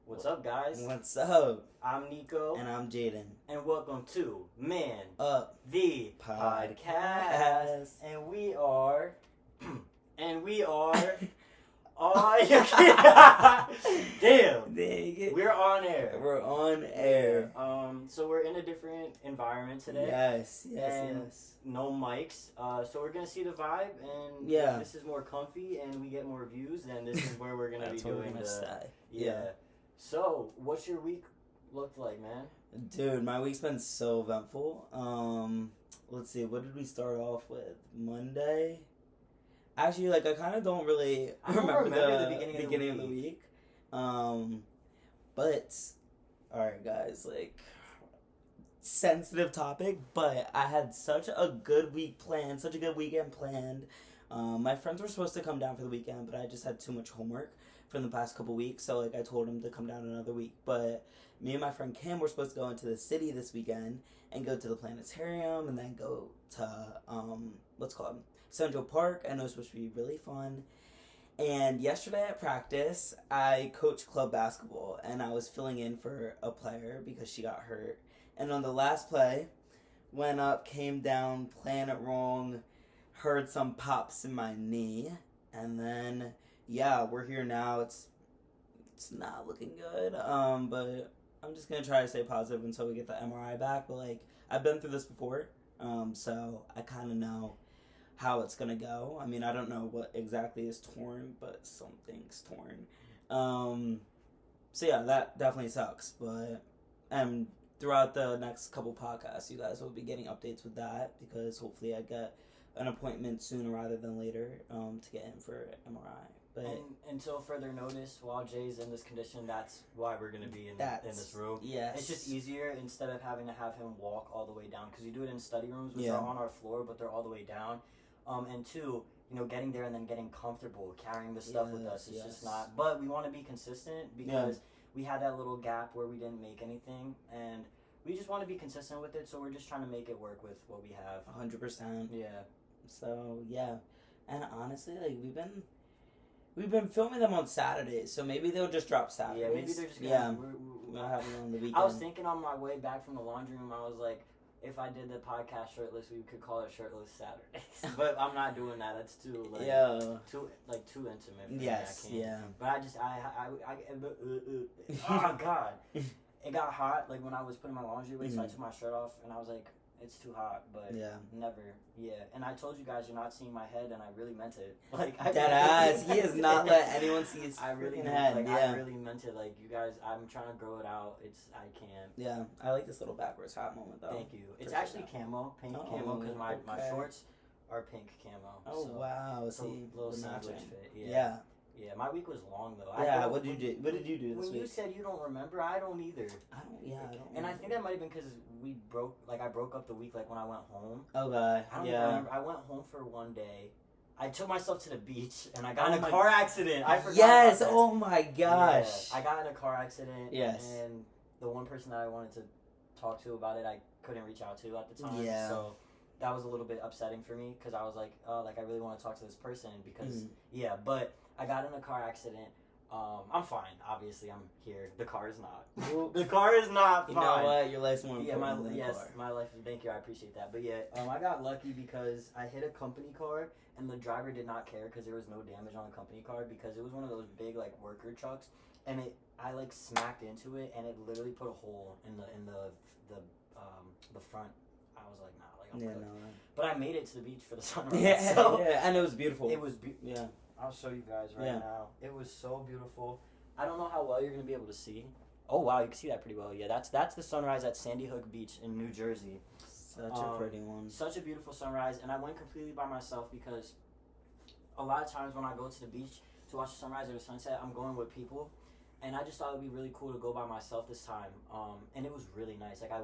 What's up, guys? What's up? I'm Niko. And I'm Jayden. And welcome to Man Up the Podcast. And we are... Oh, damn. Dang it. We're on air. We're on air. So we're in a different environment today. Yes. No mics. So we're gonna see the vibe, and Yeah. if this is more comfy and we get more views, then this is where we're gonna be doing the. Stay. Yeah. So, what's your week looked like, man? Dude, my week's been so eventful. Let's see. What did we start off with? Monday. Actually, I kind of don't really remember the beginning of the week. But alright, guys, sensitive topic, but I had such a good week planned, such a good weekend planned. My friends were supposed to come down for the weekend, but I just had too much homework from the past couple weeks, so I told them to come down another week. But me and my friend Kim were supposed to go into the city this weekend and go to the planetarium and then go to Central Park, and it was supposed to be really fun. And yesterday at practice, I coached club basketball, and I was filling in for a player because she got hurt. And on the last play, went up, came down, playing it wrong, heard some pops in my knee, and then, yeah, we're here now. It's not looking good, but I'm just going to try to stay positive until we get the MRI back. But, I've been through this before, so I kind of know how it's gonna go. I mean, I don't know what exactly is torn, but something's torn. So yeah, that definitely sucks. But throughout the next couple podcasts, you guys will be getting updates with that, because hopefully I get an appointment sooner rather than later to get in for MRI. But and until further notice, while Jay's in this condition, that's why we're gonna be in this room. Yes. It's just easier instead of having to have him walk all the way down, because you do it in study rooms, which are on our floor, but they're all the way down. And two, getting there and then getting comfortable carrying the stuff with us is just not. But we want to be consistent, because we had that little gap where we didn't make anything, and we just want to be consistent with it. So we're just trying to make it work with what we have. 100%. Yeah. So yeah, and honestly, we've been filming them on Saturdays, so maybe they'll just drop Saturdays. Yeah, maybe they're just gonna. We'll have them on the weekend. I was thinking on my way back from the laundry room, I was like, if I did the podcast shirtless, we could call it Shirtless Saturdays. But I'm not doing that. That's too too intimate for me. I can't. Yeah. But oh God, it got hot when I was putting my laundry away, so I took my shirt off and I was like, it's too hot. But never. Yeah. And I told you guys you're not seeing my head, and I really meant it. That ass. He has not let anyone see his I really head. I really meant it. You guys, I'm trying to grow it out. I can't. Yeah. I like this little backwards hat moment though. Thank you. It's actually camo, pink camo, because my shorts are pink camo. Oh wow. It's a little sandwich fit. Yeah. Yeah, my week was long though. What did you do this week? When you said you don't remember, I don't either. I don't. And I think that might have been because I broke up the week when I went home. Okay. I don't remember. I went home for one day. I took myself to the beach and I got in a car accident. I forgot. Yes. About that. Oh my gosh. Yeah, I got in a car accident. Yes. And the one person that I wanted to talk to about it, I couldn't reach out to at the time. Yeah. So that was a little bit upsetting for me, because I was like, I really want to talk to this person, because but I got in a car accident. I'm fine. Obviously, I'm here. The car is not. The car is not fine. You know what? Your life's more important than the car. My life. Thank you. I appreciate that. But yeah, I got lucky because I hit a company car, and the driver did not care because there was no damage on the company car, because it was one of those big worker trucks, and I smacked into it, and it literally put a hole in the front. I was like, nah, I'm good. But I made it to the beach for the sunrise. And it was beautiful. It was beautiful. I'll show you guys now. It was so beautiful. I don't know how well you're going to be able to see. Oh, wow, you can see that pretty well. Yeah, that's the sunrise at Sandy Hook Beach in New Jersey. Such a pretty one. Such a beautiful sunrise, and I went completely by myself, because a lot of times when I go to the beach to watch the sunrise or the sunset, I'm going with people, and I just thought it would be really cool to go by myself this time. And it was really nice. I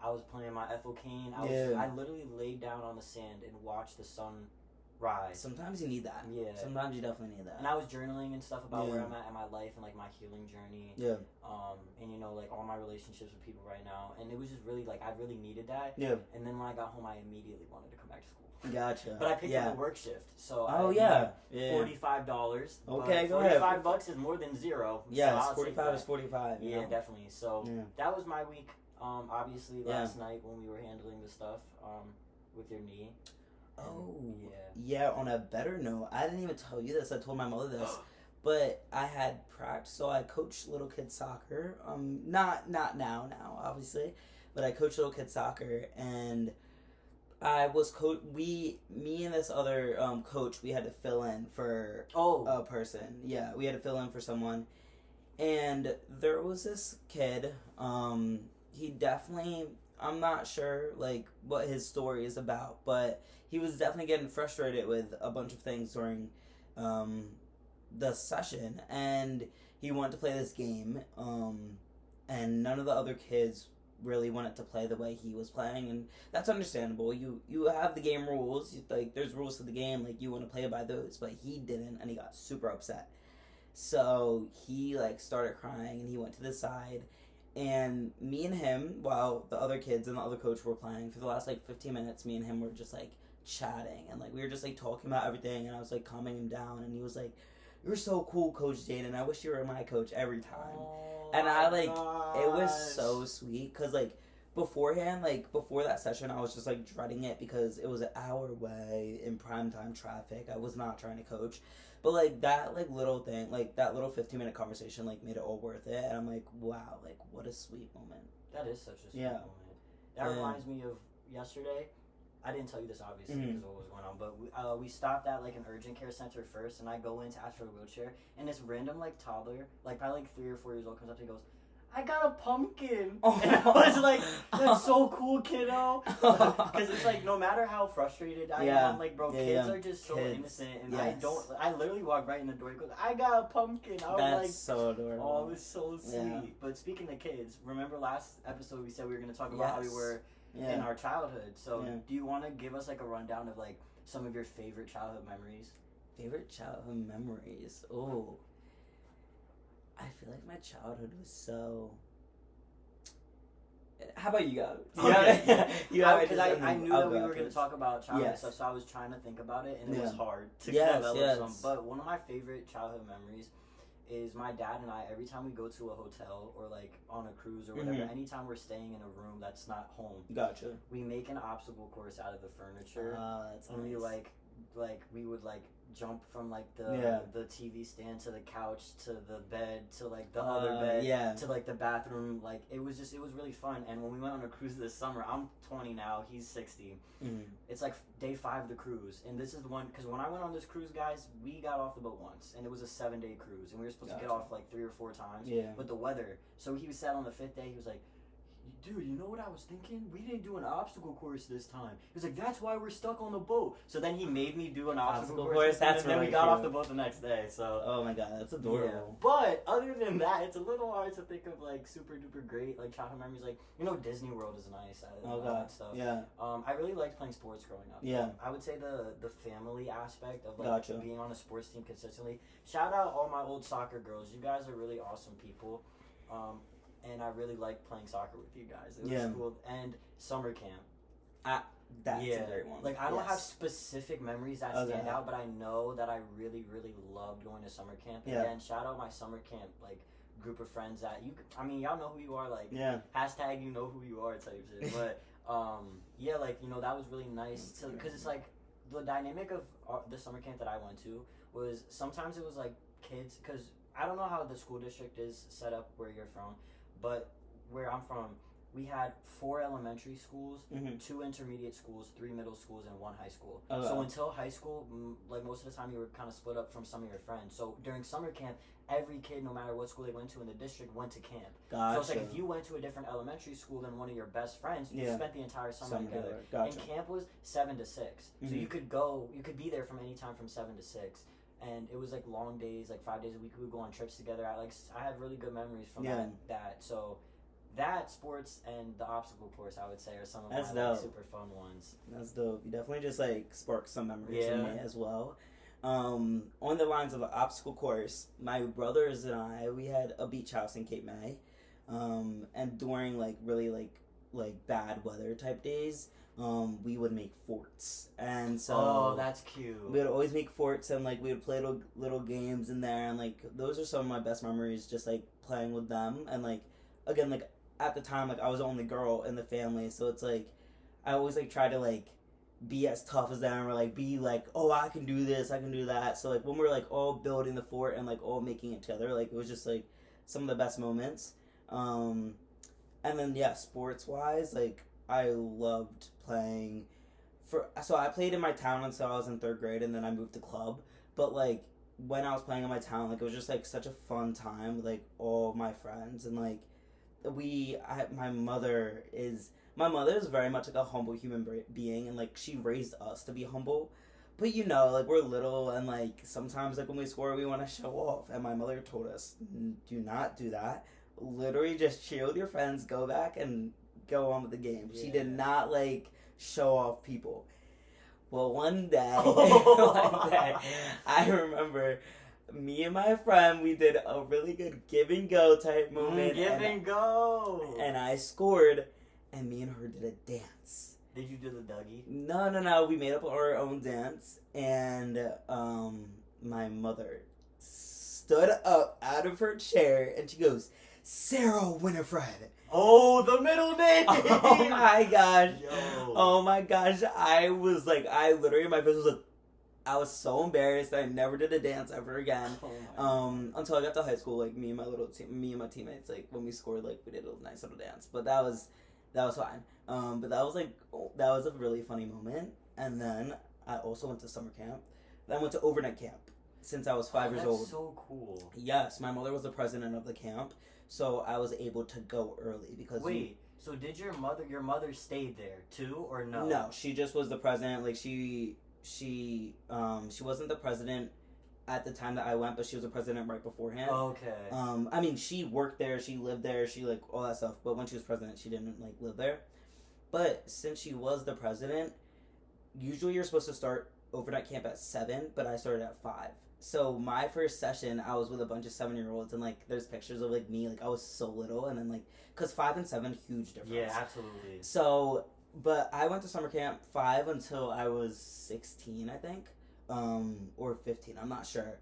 was playing my Ethel Cain. I literally laid down on the sand and watched the sun Right. Sometimes you need that. Yeah. Sometimes you definitely need that. And I was journaling and stuff about where I'm at in my life and like my healing journey. Yeah. And you know, like all my relationships with people right now, and it was just really like I really needed that. Yeah. And then when I got home, I immediately wanted to come back to school. Gotcha. But I picked up a work shift, so $45. Okay, go ahead. $45 is more than zero. Yes, so 45 is 45. Yeah, definitely. So that was my week. Obviously last night when we were handling the stuff with your knee. Oh, yeah. On a better note, I didn't even tell you this. I told my mother this, but I had practice. So I coach little kid soccer. Not now, obviously, but I coach little kid soccer, and I was me and this other coach. We had to fill in for a person. Yeah, we had to fill in for someone, and there was this kid. He definitely. I'm not sure like what his story is about, but he was definitely getting frustrated with a bunch of things during the session, and he wanted to play this game, and none of the other kids really wanted to play the way he was playing, and that's understandable. You have the game rules, like there's rules to the game, like you want to play by those, but he didn't, and he got super upset. So he like started crying, and he went to the side. And me and him, while the other kids and the other coach were playing, for the last, 15 minutes, me and him were just, chatting. And, we were just, talking about everything. And I was, calming him down. And he was like, "You're so cool, Coach Jayden. I wish you were my coach every time." Oh, and I, gosh. It was so sweet. Because, beforehand, before that session, I was just, dreading it because it was an hour away in primetime traffic. I was not trying to coach. But, that, little thing, that little 15-minute conversation, made it all worth it. And I'm like, wow, what a sweet moment. That is such a sweet moment. That reminds me of yesterday. I didn't tell you this, obviously, because of what was going on. But we stopped at, an urgent care center first. And I go in to ask for a wheelchair. And this random, toddler, probably 3 or 4 years old, comes up to me and goes, "I got a pumpkin." And I was like, "That's so cool, kiddo." Because it's no matter how frustrated I am, kids are just so innocent. And I literally walked right in the door and goes, "I got a pumpkin." I was That's so adorable. Oh, it was so sweet. Yeah. But speaking of kids, remember last episode we said we were going to talk about how we were in our childhood. So do you want to give us a rundown of some of your favorite childhood memories? Favorite childhood memories? Oh. I feel like my childhood was so... How about you go? Okay. Because I knew that we were going to talk about childhood stuff, so I was trying to think about it, and it was hard to develop some. But one of my favorite childhood memories is my dad and I, every time we go to a hotel or on a cruise or whatever, anytime we're staying in a room that's not home, we make an obstacle course out of the furniture. That's and nice. we would jump from the TV stand to the couch to the bed to the other bed to the bathroom. It was really fun. And when we went on a cruise this summer, I'm 20 now, he's 60. It's day 5 of the cruise, and this is the one, because when I went on this cruise, guys, we got off the boat once, and it was a 7-day cruise, and we were supposed to get off 3 or 4 times with the weather. So he was sat on the 5th day, he was like, "Dude, you know what I was thinking? We didn't do an obstacle course this time." He was like, "That's why we're stuck on the boat." So then he made me do an obstacle course. That's and then we got off the boat the next day. So. Oh my god, that's adorable. Yeah. But other than that, it's a little hard to think of super duper great childhood memories. Disney World is nice. I love that stuff. Yeah. I really liked playing sports growing up. Yeah. I would say the family aspect of Gotcha. being on a sports team consistently. Shout out all my old soccer girls. You guys are really awesome people. And I really liked playing soccer with you guys. It was cool. And summer camp. That's a great one. I don't have specific memories that stand out, but I know that I really, really loved going to summer camp. And again, shout out my summer camp, group of friends that y'all know who you are, hashtag you know who you are type shit. But, that was really nice. Because it's the dynamic of the summer camp that I went to was sometimes it was kids, because I don't know how the school district is set up where you're from, but where I'm from, we had 4 elementary schools, 2 intermediate schools, 3 middle schools, and 1 high school. So until high school, most of the time you were kind of split up from some of your friends. So during summer camp, every kid, no matter what school they went to in the district, went to camp. Gotcha. So it's if you went to a different elementary school than one of your best friends, you spent the entire summer together. Gotcha. And camp was 7 to 6. So you could be there from any time from 7 to 6. And it was long days, 5 days a week. We would go on trips together. I had really good memories from that. So that sports and the obstacle course, I would say, are some of That's my like, dope. super fun ones. That's dope. You definitely just like sparked some memories Yeah. in me as well. On the lines of the obstacle course, my brothers and I, we had a beach house in Cape May, and during like really like bad weather type days, we would make forts, and so Oh, that's cute. we would always make forts, and like we would play little games in there, and like those are some of my best memories, just like playing with them, and like again like at the time like I was the only girl in the family, so it's like I always like try to like be as tough as them, or like be like, oh, I can do this, I can do that. So like when we're like all building the fort and like all making it together, like it was just like some of the best moments. And then yeah, sports wise, like I loved playing so I played in my town until I was in 3rd grade, and then I moved to club. But like when I was playing in my town, like it was just like such a fun time with like all my friends, and like my mother is very much like a humble human being, and like she raised us to be humble. But you know, like we're little, and like sometimes like when we score, we want to show off. And my mother told us, do not do that. Literally, just chill with your friends, go back and go on with the game. Yeah. She did not like show off people. Well, one day, I remember me and my friend, we did a really good give and go type movement. Give and go! And I scored, and me and her did a dance. Did you do the Dougie? No. We made up our own dance, and my mother stood up out of her chair, and she goes, Sarah Winifred. Oh, the middle name! Oh my gosh. Yo. Oh my gosh. I was like, my face was like, I was so embarrassed. I never did a dance ever again. Until I got to high school, like me and my teammates, like when we scored, like we did a nice little dance. But that was fine. But that was a really funny moment. And then I also went to summer camp. Then I went to overnight camp since I was 5 years old. That's so cool. Yes, my mother was the president of the camp, so I was able to go early because. Wait, so did your mother stayed there too, or no? No, she just was the president. Like she wasn't the president at the time that I went, but she was the president right beforehand. Okay. I mean, she worked there, she lived there, she like all that stuff. But when she was president, she didn't like live there. But since she was the president, usually you're supposed to start overnight camp at 7, but I started at 5. So my first session, I was with a bunch of 7-year-olds, and like there's pictures of like me, like I was so little, and then like because 5 and 7, huge difference. Yeah, absolutely. So, but I went to summer camp 5 until I was 16, I think, or 15. I'm not sure.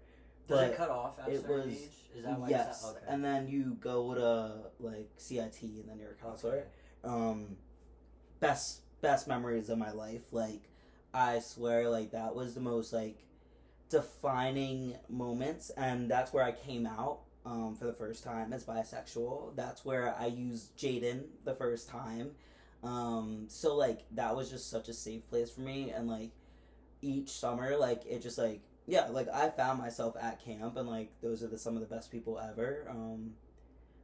Does it cut off at a certain age? Is that why? Yes, okay. And then you go to like CIT, and then you're a counselor. Okay. Best memories of my life. Like, I swear, like that was the most like defining moments, and that's where I came out for the first time as bisexual. That's where I used Jayden the first time. So like that was just such a safe place for me, and like each summer, like it just like yeah, like I found myself at camp, and like those are some of the best people ever.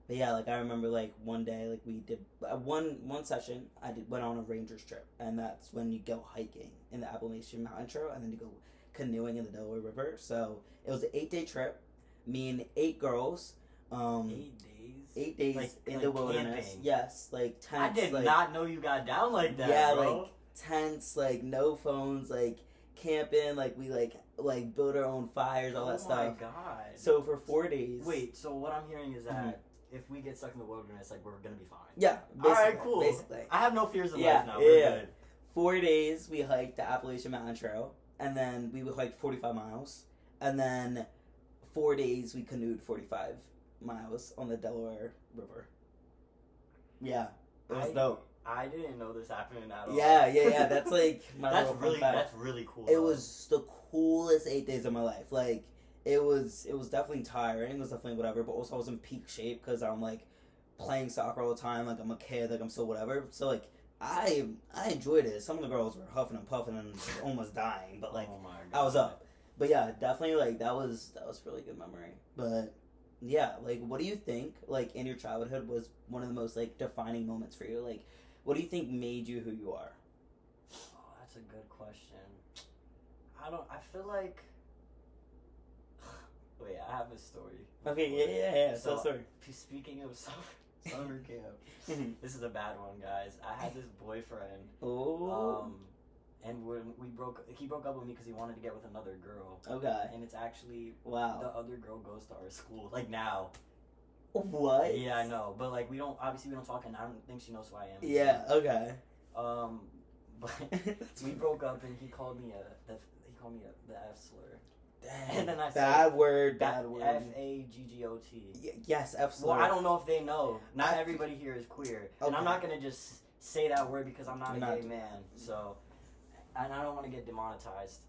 But yeah, like I remember like one day, like we did one session. Went on a Rangers trip, and that's when you go hiking in the Appalachian Mountain Trail, and then you go canoeing in the Delaware River. So it was an 8-day trip. Me and 8 girls. 8 days. 8 days like, in the wilderness. Camping. Yes, like tents. I did not know you got down like that. Yeah, bro. like tents, like no phones, like camping, like we like build our own fires, all that stuff. Oh my god. So for 4 days. Wait, so what I'm hearing is that if we get stuck in the wilderness, like we're gonna be fine. Yeah. Alright, cool. Basically. I have no fears in life now. We're good. 4 days we hiked the Appalachian Mountain Trail, and then we would hike 45 miles, and then 4 days we canoed 45 miles on the Delaware River. Yeah, it was dope. I didn't know this happened at all. Yeah. That's like my that's little really fun fact. That's really cool. It was the coolest 8 days of my life. Like it was definitely tiring. It was definitely whatever, but also I was in peak shape because I'm like playing soccer all the time. Like I'm a kid. Like I'm so whatever. So like I enjoyed it. Some of the girls were huffing and puffing and almost dying, but like oh my God. I was up. But yeah, definitely like that was really good memory. But yeah, like what do you think like in your childhood was one of the most like defining moments for you? Like what do you think made you who you are? Oh, that's a good question. I feel like wait, I have a story. Okay, yeah. So, sorry. speaking of summer, Summer camp. This is a bad one, guys. I had this boyfriend. Oh. And when he broke up with me because he wanted to get with another girl. Okay. And it's actually the wow. other girl goes to our school. Like now. What? Yeah, I know. But like we don't talk, and I don't think she knows who I am. Yeah. Okay. But we broke up, and he called me the F slur. Dang. And then I said bad word. Faggot. Yes, F slur. Well, I don't know if they know. Not everybody here is queer, and I'm not gonna just say that word because I'm not a gay man. So, and I don't want to get demonetized.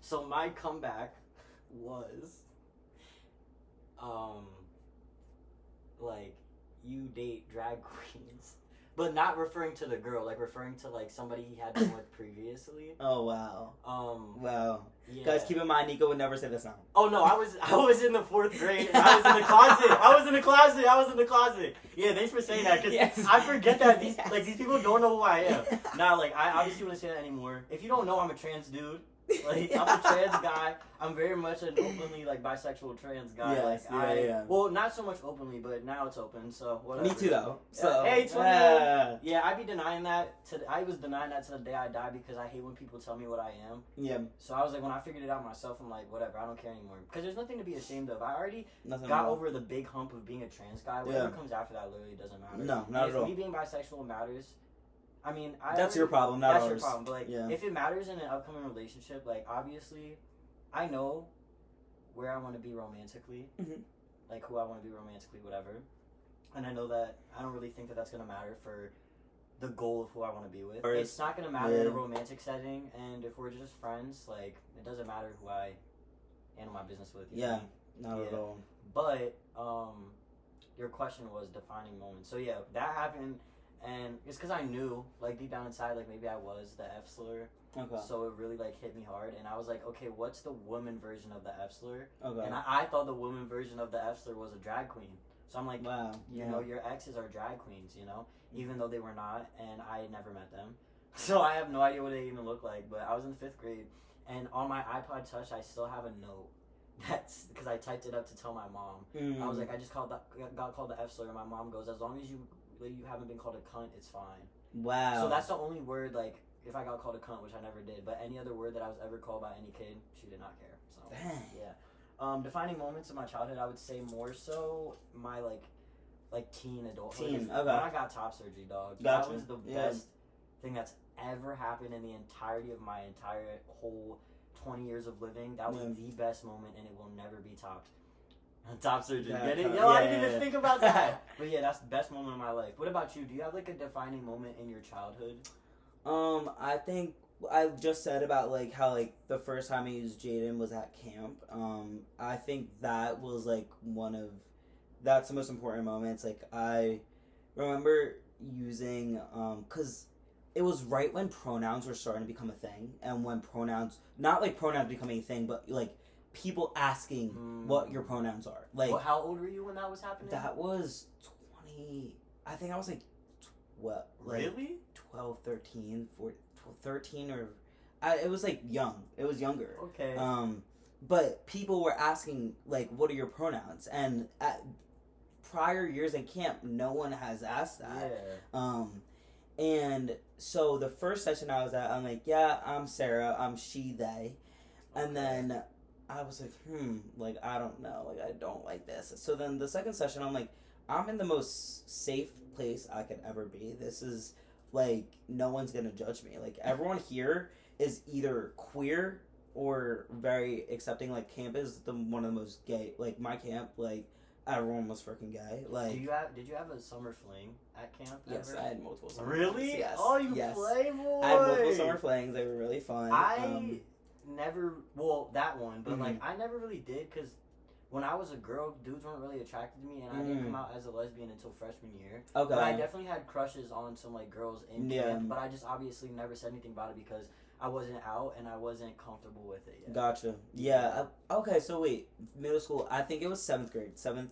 So my comeback was, like, you date drag queens. But not referring to the girl, like referring to like somebody he had been with previously. Oh wow. Wow. Yeah. Guys, keep in mind, Niko would never say this now. Oh no, I was in the 4th grade and I was in the closet. Yeah, thanks for saying that, because I forget that these people don't know who I am. Nah, like I obviously wouldn't say that anymore. If you don't know, I'm a trans dude. Like I'm a trans guy. I'm very much an openly like bisexual trans guy. Yes, like well, not so much openly, but now it's open. So whatever. Me too, though. So hey, 21. Yeah, I'd be denying that. I was denying that to the day I die because I hate when people tell me what I am. Yeah. So I was like, when I figured it out myself, I'm like, whatever. I don't care anymore because there's nothing to be ashamed of. I already got over the big hump of being a trans guy. Whatever comes after that literally doesn't matter. No, not at all. If me being bisexual matters. I mean, that's your problem, not ours. That's your problem. But like, if it matters in an upcoming relationship, like obviously, I know where I want to be romantically, like who I want to be romantically, whatever. And I know that I don't really think that that's gonna matter for the goal of who I want to be with. It's not gonna matter in a romantic setting, and if we're just friends, like it doesn't matter who I handle my business with. Not at all. But your question was defining moments. So yeah, that happened. And it's because I knew, like, deep down inside, like, maybe I was the F slur. Okay. So it really, like, hit me hard. And I was like, okay, what's the woman version of the F slur? Okay. And I thought the woman version of the F slur was a drag queen. So I'm like, wow. You know, your exes are drag queens, you know? Even though they were not, and I had never met them. So I have no idea what they even look like. But I was in 5th grade, and on my iPod Touch, I still have a note. That's because I typed it up to tell my mom. I was like, I just got called the F slur, and my mom goes, as long as you haven't been called a cunt, it's fine. Wow. So that's the only word, like, if I got called a cunt, which I never did, but any other word that I was ever called by any kid, she did not care. So dang. Yeah. Defining moments of my childhood, I would say more so my like teen adulthood. Okay. When I got top surgery, dog. Gotcha. That was the best thing that's ever happened in the entirety of my entire whole 20 years of living. That was the best moment, and it will never be topped. Top surgery. Get it? Yo, I didn't even think about that. But yeah, that's the best moment of my life. What about you? Do you have like a defining moment in your childhood? I think I just said about like how like the first time I used Jayden was at camp. I think that was like that's the most important moments. Like I remember using because it was right when pronouns were starting to become a thing, and when not like pronouns becoming a thing, but like people asking what your pronouns are. Like, well, how old were you when that was happening? That was 20. I think I was like, what? Like really? 12, 13, 14, 13 or... it was like young. It was younger. Okay. But people were asking, like, what are your pronouns? And at prior years in camp, no one has asked that. Yeah. And so the first session I was at, I'm like, yeah, I'm Sarah. I'm she, they. And then I was like, like, I don't know. Like, I don't like this. So then the second session, I'm like, I'm in the most safe place I could ever be. This is, like, no one's going to judge me. Like, everyone here is either queer or very accepting. Like, camp is one of the most gay. Like, my camp, like, everyone was freaking gay. Like, did you have a summer fling at camp? Yes, ever? I had multiple summer Really? flings. Yes. Oh, you playboy! I had multiple summer flings. They were really fun. I never, that one, but like I never really did because when I was a girl, dudes weren't really attracted to me, and I didn't come out as a lesbian until freshman year. Okay. But I definitely had crushes on some like girls in camp, but I just obviously never said anything about it because I wasn't out and I wasn't comfortable with it yet. Gotcha. Yeah. Okay. So wait, middle school. I think it was 7th grade, 7th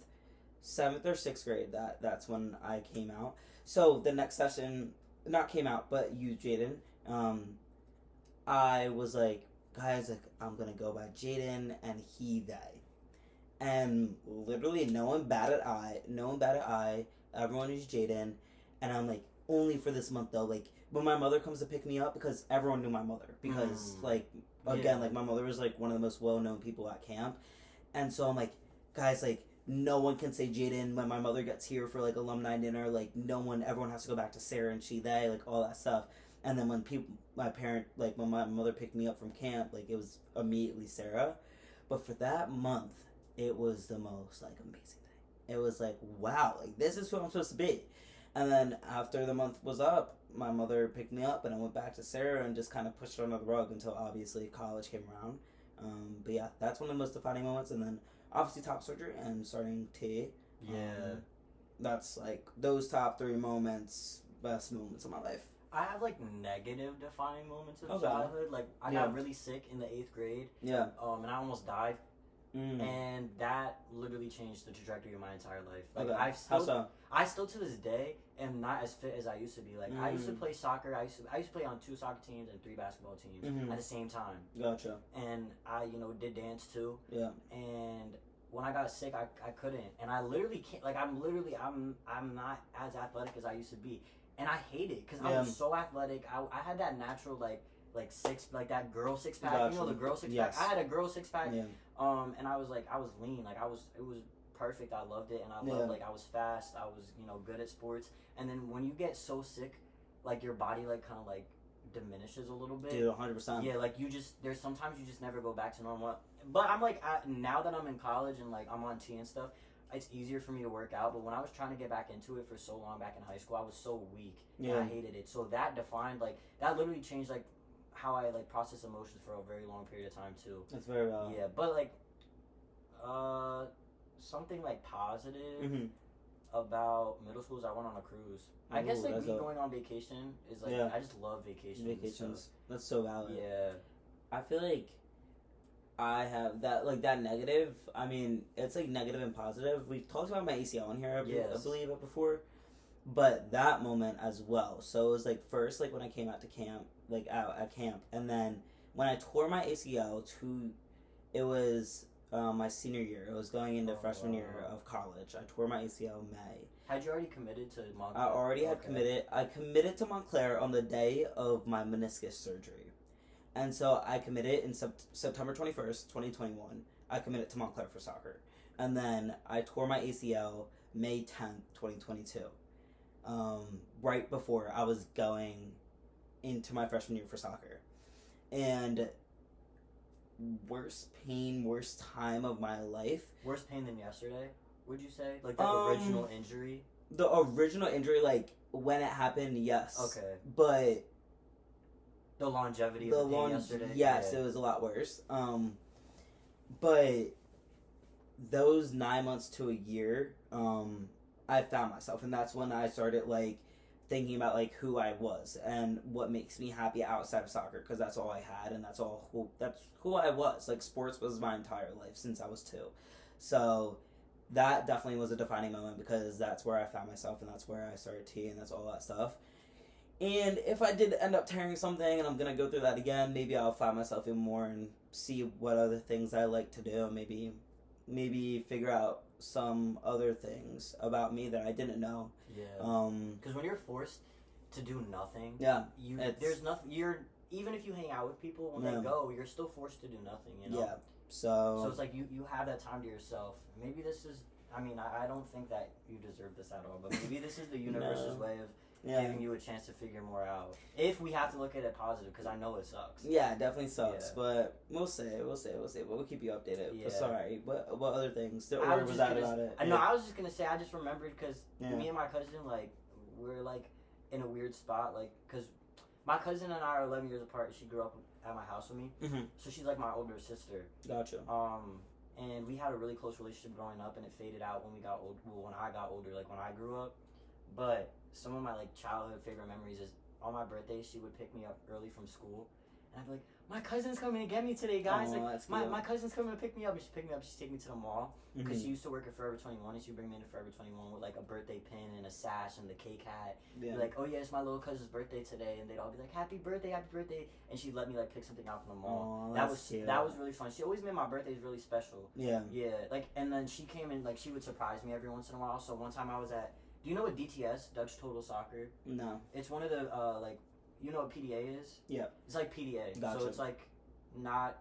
or 6th grade. That's when I came out. So the next session, not came out, but used Jayden. I was like, guys, like, I'm gonna go by Jayden and he, they. And literally no one batted eye. everyone is Jayden, and I'm like, only for this month though. Like when my mother comes to pick me up, because everyone knew my mother, because like again, like my mother was like one of the most well known people at camp, and so I'm like, guys, like no one can say Jayden when my mother gets here for like alumni dinner. Like everyone has to go back to Sarah and they, like all that stuff. And then when when my mother picked me up from camp, like it was immediately Sarah. But for that month, it was the most like amazing thing. It was like, wow, like this is who I'm supposed to be. And then after the month was up, my mother picked me up and I went back to Sarah and just kind of pushed her under the rug until obviously college came around. But yeah, that's one of the most defining moments. And then obviously top surgery and starting T. Yeah. That's like those top 3 moments, best moments of my life. I have like negative defining moments of childhood. Like I got really sick in the 8th grade. Yeah. And I almost died. And that literally changed the trajectory of my entire life. Like I still to this day am not as fit as I used to be. Like I used to play soccer. I used to play on 2 soccer teams and 3 basketball teams at the same time. Gotcha. And I did dance too. Yeah. And when I got sick, I couldn't. And I literally can't. Like I'm not as athletic as I used to be. And I hate it because I was so athletic. I had that natural like that girl 6-pack. Gotcha. You know the girl 6-pack. Yes. I had a girl 6-pack. Yeah. And I was lean. Like it was perfect. I loved it, and I loved I was fast. I was good at sports. And then when you get so sick, like your body like kind of like diminishes a little bit. Dude, 100%. Yeah, like there's sometimes you just never go back to normal. But I'm like now that I'm in college and like I'm on T and stuff. It's easier for me to work out, but when I was trying to get back into it for so long back in high school, I was so weak. And I hated it. So that that literally changed like how I like process emotions for a very long period of time too. That's very valid. Yeah, but like something like positive about middle school is I went on a cruise. I guess like me going on vacation is like I just love vacations. That's so valid. Yeah. I feel like I have that negative. I mean, it's like negative and positive. We've talked about my ACL in here, I believe it before, but that moment as well. So it was like first, like when I came out at camp, and then when I tore my ACL it was my senior year. It was going into freshman year of college. I tore my ACL in May. Had you already committed to Montclair? I already had committed. I committed to Montclair on the day of my meniscus surgery. And so I committed in September 21st, 2021. I committed to Montclair for soccer. And then I tore my ACL May 10th, 2022. Right before I was going into my freshman year for soccer. And worst pain, worst time of my life. Worse pain than yesterday, would you say? Like the original injury? The original injury, like when it happened, yes. Okay. But the longevity of the pain yesterday? Yes, it was a lot worse. But those 9 months to a year, I found myself, and that's when I started like thinking about like who I was and what makes me happy outside of soccer, because that's all I had and that's who I was. Like sports was my entire life since I was 2. So that definitely was a defining moment, because that's where I found myself and that's where I started T and that's all that stuff. And if I did end up tearing something and I'm going to go through that again, maybe I'll find myself even more and see what other things I like to do. Maybe figure out some other things about me that I didn't know. Yeah. Because when you're forced to do nothing, there's nothing. Even if you hang out with people, when they go, you're still forced to do nothing. You know. Yeah. So it's like you have that time to yourself. Maybe this is. I mean, I don't think that you deserve this at all, but maybe this is the universe's way of giving you a chance to figure more out. If we have to look at it positive, because I know it sucks. Yeah, it definitely sucks, but we'll see. But we'll keep you updated. Yeah. But sorry, what other things? Or was that about it? No, I was just gonna say, I just remembered because me and my cousin, like, we're like in a weird spot, like, because my cousin and I are 11 years apart. She grew up at my house with me, so she's like my older sister. Gotcha. And we had a really close relationship growing up, and it faded out when we got old. Well, when I got older, like when I grew up. But some of my like childhood favorite memories is on my birthday, she would pick me up early from school, and I'd be like, "My cousin's coming to get me today, guys! My cousin's coming to pick me up." And she'd pick me up. She'd take me to the mall because she used to work at Forever 21, and she'd bring me into Forever 21 with like a birthday pin and a sash and the cake hat. Yeah. Be like, "Oh yeah, it's my little cousin's birthday today," and they'd all be like, "Happy birthday, happy birthday!" And she'd let me like pick something out from the mall. That was really fun. She always made my birthdays really special. Yeah. Yeah. Like, and then she came and like she would surprise me every once in a while. So one time I was at Do you know what DTS, Dutch Total Soccer? No. It's one of the like, you know what PDA is? Yeah. It's like PDA. Gotcha. So it's like not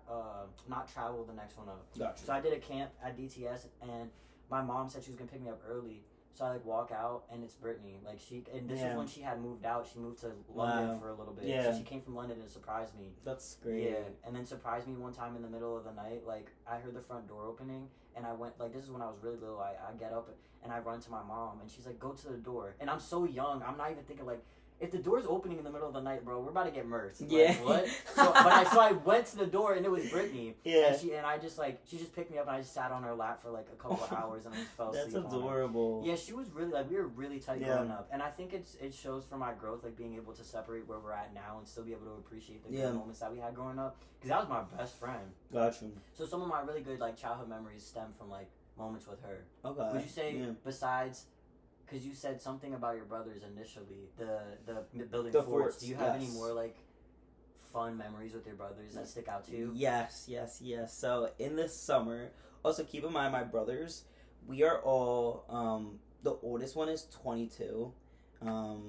travel the next one up. Gotcha. So I did a camp at DTS, and my mom said she was gonna pick me up early. So I like walk out, and it's Brittany. Like this is when she had moved out. She moved to London for a little bit. Yeah. So she came from London and surprised me. That's great. Yeah, and then surprised me one time in the middle of the night. Like I heard the front door opening, and I went like this is when I was really little. I get up and I run to my mom, and she's like, "Go to the door." And I'm so young. I'm not even thinking like, if the door's opening in the middle of the night, bro, we're about to get murdered. Yeah. Like, what? So I went to the door, and it was Brittany. Yeah. And I just like, she just picked me up, and I just sat on her lap for like a couple of hours, and I just fell asleep. That's adorable. Yeah, she was really like, we were really tight growing up, and I think it shows for my growth, like being able to separate where we're at now and still be able to appreciate the good moments that we had growing up, because that was my best friend. Gotcha. So some of my really good like childhood memories stem from like moments with her. Okay. Would you say besides? Because you said something about your brothers initially, the building forts. Do you have any more like fun memories with your brothers that stick out to you? Yes. So in this summer, also keep in mind my brothers, we are all the oldest one is 22. Oh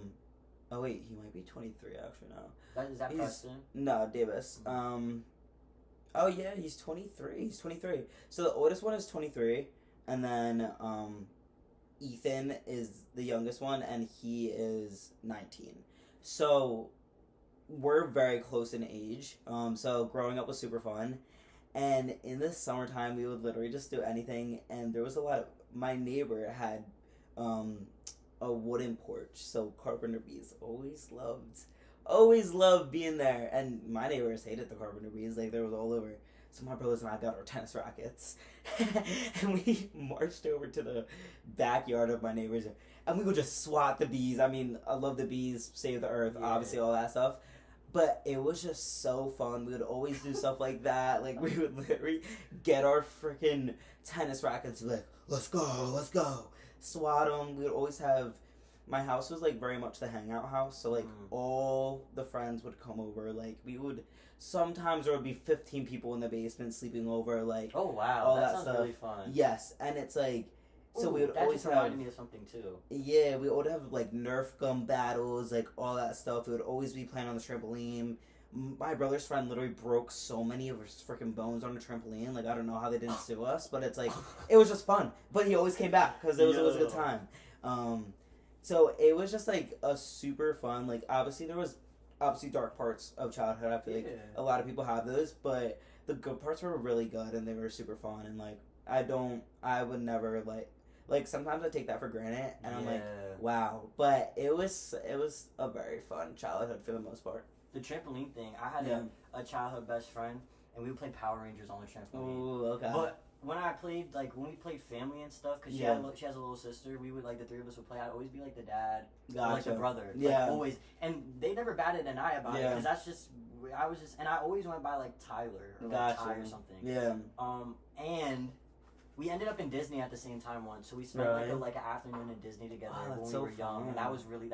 wait, he might be 23 actually now. Is that Preston? No, Davis. Oh yeah, he's 23. He's 23. So the oldest one is 23, and then Ethan is the youngest one, and he is 19. So we're very close in age. So growing up was super fun. And in the summertime, we would literally just do anything. And there was a lot of... My neighbor had a wooden porch. So carpenter bees always loved being there. And my neighbors hated the carpenter bees. Like, they was all over. So my brothers and I got our tennis rackets, and we marched over to the backyard of my neighbors, and we would just swat the bees. I mean, I love the bees, save the earth, obviously all that stuff, but it was just so fun. We would always do stuff like that. Like, we would literally get our freaking tennis rackets and be like, let's go, swat them. We would always have... My house was, like, very much the hangout house, so, like, all the friends would come over. Like, we would... Sometimes there would be 15 people in the basement sleeping over, like... Oh, wow. All that that sounds stuff. Really fun. Yes, and it's, like... So we would that always just reminded me of something, too. Yeah, we would have, like, Nerf gun battles, like, all that stuff. We would always be playing on the trampoline. My brother's friend literally broke so many of his freaking bones on the trampoline. Like, I don't know how they didn't sue us, but it's, like... It was just fun. But he always came back, because it was a good time. So it was just, like, a super fun... Like, obviously there was... dark parts of childhood. I feel like a lot of people have those, but the good parts were really good, and they were super fun. And like, I would never like sometimes I take that for granted, and I'm like, wow. But it was a very fun childhood for the most part. The trampoline thing, I had a childhood best friend, and we would play Power Rangers on the trampoline. Ooh, okay. But when we played family and stuff, because she has a little sister, we would, like, the three of us would play. I'd always be, like, the dad, or, like, the brother. Like, always. And they never batted an eye about it, because that's just, and I always went by, like, Tyler, or, like, Ty or something. Yeah. And we ended up in Disney at the same time once, so we spent, like, an afternoon in Disney together when we were young, and that was really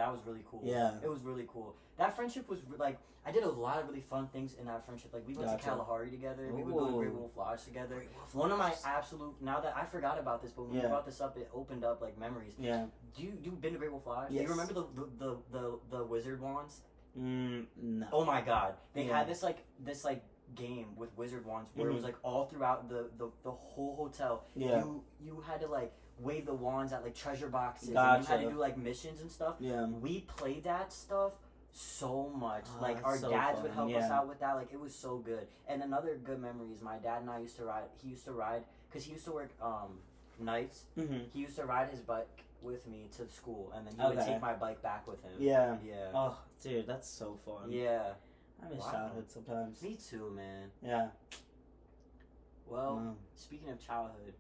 cool. Yeah. It was really cool. That friendship was, like, I did a lot of really fun things in that friendship. Like, we went to Kalahari together. We would go to Great Wolf Lodge together. One of my absolute... Now that I forgot about this, but when you brought this up, it opened up, like, memories. Yeah. You been to Great Wolf Lodge? Yes. Do you remember the wizard wands? No. Oh, my God. They had this game with wizard wands where it was, like, all throughout the whole hotel. Yeah. You had to, like, wave the wands at, like, treasure boxes. And you had to do, like, missions and stuff. Yeah. We played that stuff so much. Like, our dads would help us out with that. Like, it was so good. And another good memory is my dad and I used to ride, because he used to work nights. He used to ride his bike with me to school, and then he would take my bike back with him. Yeah. Oh, dude, that's so fun. Yeah. I miss childhood sometimes. Me too, man. Yeah. Well, speaking of childhood,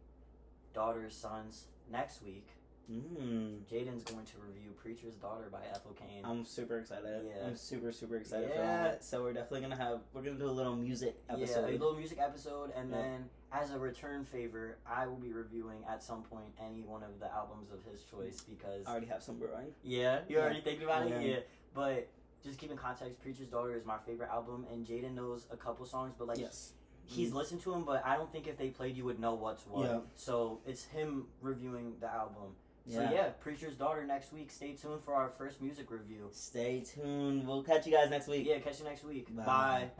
daughters, sons, next week, Jayden's going to review Preacher's Daughter by Ethel Cain. I'm super excited. Yeah. I'm super excited for that. So we're definitely going to do a little music episode. Yeah, a little music episode, and then as a return favor, I will be reviewing at some point any one of the albums of his choice, because... I already have some brewing. Yeah? You already thinking about it? Yeah. But just keep in context, Preacher's Daughter is my favorite album, and Jayden knows a couple songs, but like... Yes. He's listened to them, but I don't think if they played, you would know what's what. Yeah. So it's him reviewing the album. So yeah, Preacher's Daughter next week. Stay tuned for our first music review. Stay tuned. We'll catch you guys next week. Yeah, catch you next week. Bye. Bye.